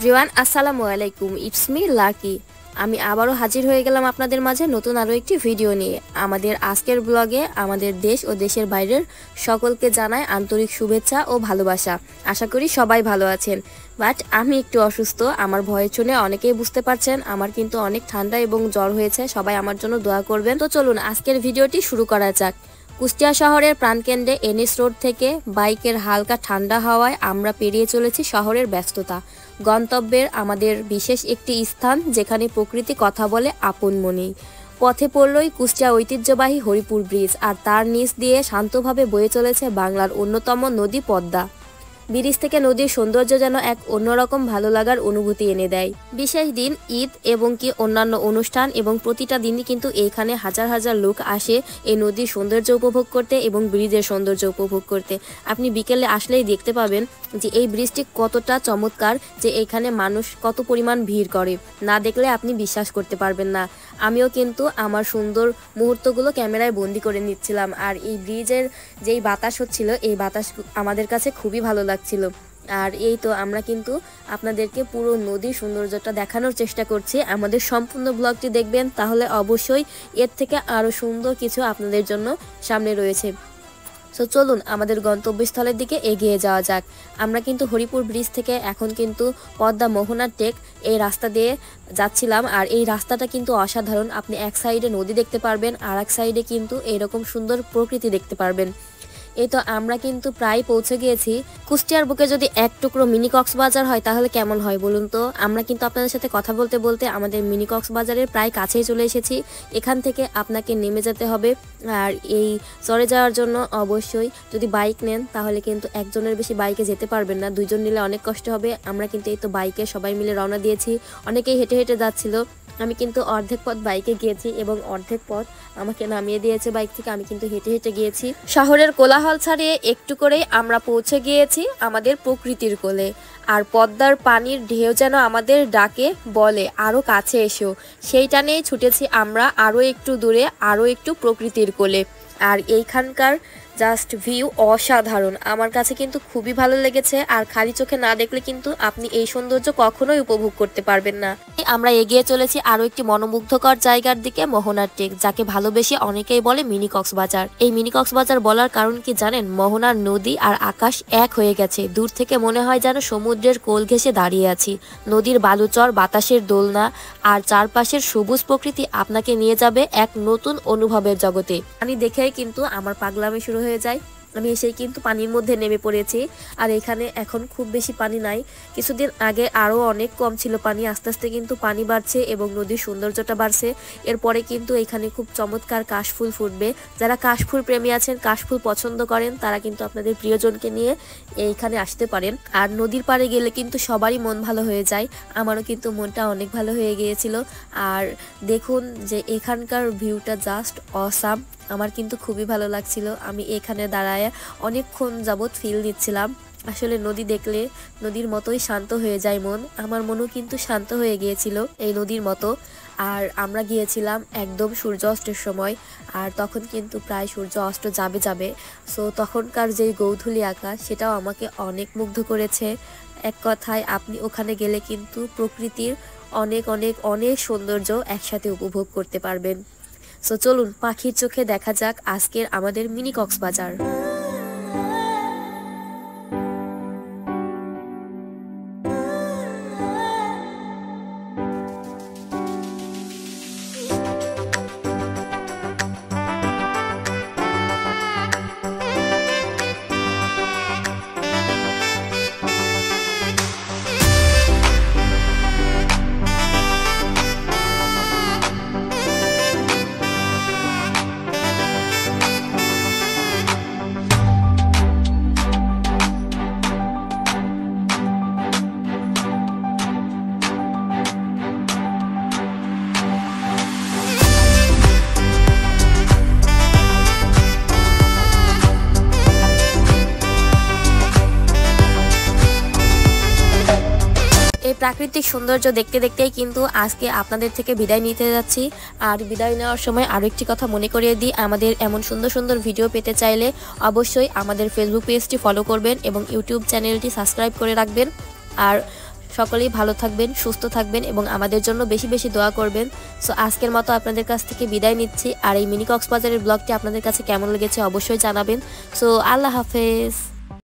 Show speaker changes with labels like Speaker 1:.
Speaker 1: Everyone আসসালামু আলাইকুম, it's me lucky. আমি আবারও হাজির হয়ে গেলাম আপনাদের মাঝে নতুন আরও একটি ভিডিও নিয়ে। আমাদের আজকের ব্লগে আমাদের দেশ ও দেশের বাইরের সকলকে জানাই আন্তরিক শুভেচ্ছা ও ভালোবাসা। আশা করি সবাই ভালো আছেন, বাট আমি একটু অসুস্থ। আমার ভয়েস শুনে অনেকেই বুঝতে পারছেন আমার কিন্তু অনেক ঠান্ডা এবং জ্বর হয়েছে। সবাই আমার জন্য দোয়া করবেন। তো চলুন আজকের ভিডিওটি শুরু করা যাক। কুষ্টিয়া শহরের প্রাণকেন্দ্রে এনএস রোড থেকে বাইকের হালকা ঠান্ডা হাওয়ায় আমরা পেরিয়ে চলেছি শহরের ব্যস্ততা। গন্তব্যের আমাদের বিশেষ একটি স্থান, যেখানে প্রকৃতি কথা বলে আপন মনেই। পথে পড়লই কুষ্টিয়া ঐতিহ্যবাহী হরিপুর ব্রিজ, আর তার নিচ দিয়ে শান্তভাবে বয়ে চলেছে বাংলার অন্যতম নদী পদ্মা। ব্রিজ থেকে নদীর সৌন্দর্য যেন এক অন্যরকম ভালো লাগার অনুভূতি এনে দেয়। বিশেষ দিন, ঈদ এবং কি অন্যান্য অনুষ্ঠান এবং প্রতিটা দিনই কিন্তু এইখানে হাজার হাজার লোক আসে এই নদীর সৌন্দর্য উপভোগ করতে এবং ব্রিজের সৌন্দর্য উপভোগ করতে। আপনি বিকেলে আসলেই দেখতে পাবেন যে এই ব্রিজটি কতটা চমৎকার, যে এখানে মানুষ কত পরিমাণ ভিড় করে, না দেখলে আপনি বিশ্বাস করতে পারবেন না। আমিও কিন্তু আমার সুন্দর মুহূর্তগুলো ক্যামেরায় বন্দি করে নিচ্ছিলাম, আর এই ব্রিজের যেই বাতাস হচ্ছিল, এই বাতাস আমাদের কাছে খুবই ভালো লাগছিল। আর এই তো আমরা কিন্তু আপনাদেরকে পুরো নদীর সৌন্দর্যটা দেখানোর চেষ্টা করছি। আমাদের সম্পূর্ণ ব্লগটি দেখবেন, তাহলে অবশ্যই এর থেকে আরও সুন্দর কিছু আপনাদের জন্য সামনে রয়েছে। সো চলুন আমাদের গন্তব্যস্থলের দিকে এগিয়ে যাওয়া যাক। আমরা কিন্তু হরিপুর ব্রিজ থেকে এখন কিন্তু পদ্মা মোহনার টেক এই রাস্তা দিয়ে যাচ্ছিলাম, আর এই রাস্তাটা কিন্তু অসাধারণ। আপনি এক সাইডে নদী দেখতে পারবেন, আর এক সাইডে কিন্তু এরকম সুন্দর প্রকৃতি দেখতে পারবেন। এই তো আমরা কিন্তু প্রায় পৌঁছে গিয়েছি। কুষ্টিয়ার বুকে যদি এক টুকরো মিনি কক্সবাজার হয় তাহলে কেমন হয় বলুন তো। আমরা কিন্তু আপনাদের সাথে কথা বলতে বলতে আমাদের মিনি কক্সবাজারের প্রায় কাছেই চলে এসেছি। এখান থেকে আপনাকে নেমে যেতে হবে, আর এই চড়ে যাওয়ার জন্য অবশ্যই যদি বাইক নেন তাহলে কিন্তু একজনের বেশি বাইকে যেতে পারবেন না, দুইজন নিলে অনেক কষ্ট হবে। আমরা কিন্তু এই তো বাইকে সবাই মিলে রওনা দিয়েছি। অনেকেই হেঁটে হেঁটে যাচ্ছিল, আমি কিন্তু অর্ধেক পথ বাইকে গিয়েছি এবং অর্ধেক পথ আমাকে নামিয়ে দিয়েছে বাইক থেকে। আমি কিন্তু হেঁটে হেঁটে গিয়েছি। শহরের কোলাহল ছাড়িয়ে একটু করেই আমরা পৌঁছে গিয়েছি আমাদের প্রকৃতির কোলে, আর পদ্মার পানির ঢেউ যেন আমাদের ডাকে বলে আরও কাছে এসো। সেই টানেই ছুটেছি আমরা আরও একটু দূরে, আরও একটু প্রকৃতির কোলে। আর এইখানকার জাস্ট ভিউ অসাধারণ, আমার কাছে কিন্তু খুবই ভালো লেগেছে। আর খালি চোখে না দেখলে কিন্তু আপনি এই সৌন্দর্য কখনোই উপভোগ করতে পারবেন না। আমরা এগিয়ে চলেছি আরো একটি মনোমুগ্ধকর জায়গার দিকে, মোহনার টেক, যাকে ভালোবেসে অনেকেই বলে মিনি কক্সবাজার। এই মিনি কক্সবাজার বলার কারণ কি জানেন? মোহনার নদী আর আকাশ এক হয়ে গেছে। দূর থেকে মনে হয় যেন সমুদ্রের কোল ঘেঁষে দাঁড়িয়ে আছি। নদীর বালুচর, বাতাসের দোলনা আর চারপাশের সবুজ প্রকৃতি আপনাকে নিয়ে যাবে এক নতুন অনুভবের জগতে। আমি দেখেই কিন্তু আমার পাগলামি শুরু হয়ে যায়। আমি এসেই কিন্তু পানির মধ্যে নেমে পড়েছি, আর এখানে এখন খুব বেশি পানি নাই। কিছুদিন আগে আরও অনেক কম ছিল পানি, আস্তে আস্তে কিন্তু পানি বাড়ছে এবং নদীর সৌন্দর্যটা বাড়ছে। এরপরে কিন্তু এখানে খুব চমৎকার কাশফুল ফুটবে। যারা কাশফুল প্রেমী আছেন, কাশফুল পছন্দ করেন, তারা কিন্তু আপনাদের প্রিয়জনকে নিয়ে এইখানে আসতে পারেন। আর নদীর পাড়ে গেলে কিন্তু সবারই মন ভালো হয়ে যায়। আমারও কিন্তু মনটা অনেক ভালো হয়ে গিয়েছিল। আর দেখুন যে এখানকার ভিউটা জাস্ট অসাম, আমার কিন্তু খুবই ভালো লাগছিল। আমি এখানে দাঁড়ায় অনেকক্ষণ যাবৎ ফিল নিচ্ছিলাম। আসলে নদী দেখলে নদীর মতোই শান্ত হয়ে যায় মন। আমার মনও কিন্তু শান্ত হয়ে গিয়েছিল এই নদীর মতো। আর আমরা গিয়েছিলাম একদম সূর্য অস্তের সময়, আর তখন কিন্তু প্রায় সূর্য অস্ত যাবে। সো তখনকার যেই গৌধূলি আকাশ, সেটাও আমাকে অনেক মুগ্ধ করেছে। এক কথায় আপনি ওখানে গেলে কিন্তু প্রকৃতির অনেক অনেক অনেক সৌন্দর্য একসাথে উপভোগ করতে পারবেন। সো চলুন পাখির চোখে দেখা যাক আজকের আমাদের মিনি কক্সবাজার। এই প্রাকৃতিক সৌন্দর্য দেখতে দেখতেই কিন্তু আজকে আপনাদের থেকে বিদায় নিতে যাচ্ছি। আর বিদায় নেওয়ার সময় আরও একটি কথা মনে করিয়ে দিই, আমাদের এমন সুন্দর সুন্দর ভিডিও পেতে চাইলে অবশ্যই আমাদের ফেসবুক পেজটি ফলো করবেন এবং ইউটিউব চ্যানেলটি সাবস্ক্রাইব করে রাখবেন। আর সকলেই ভালো থাকবেন, সুস্থ থাকবেন এবং আমাদের জন্য বেশি বেশি দোয়া করবেন। সো আজকের মতো আপনাদের কাছ থেকে বিদায় নিচ্ছি। আর এই মিনি কক্সবাজারের ব্লগটি আপনাদের কাছে কেমন লেগেছে অবশ্যই জানাবেন। সো আল্লাহ হাফেজ।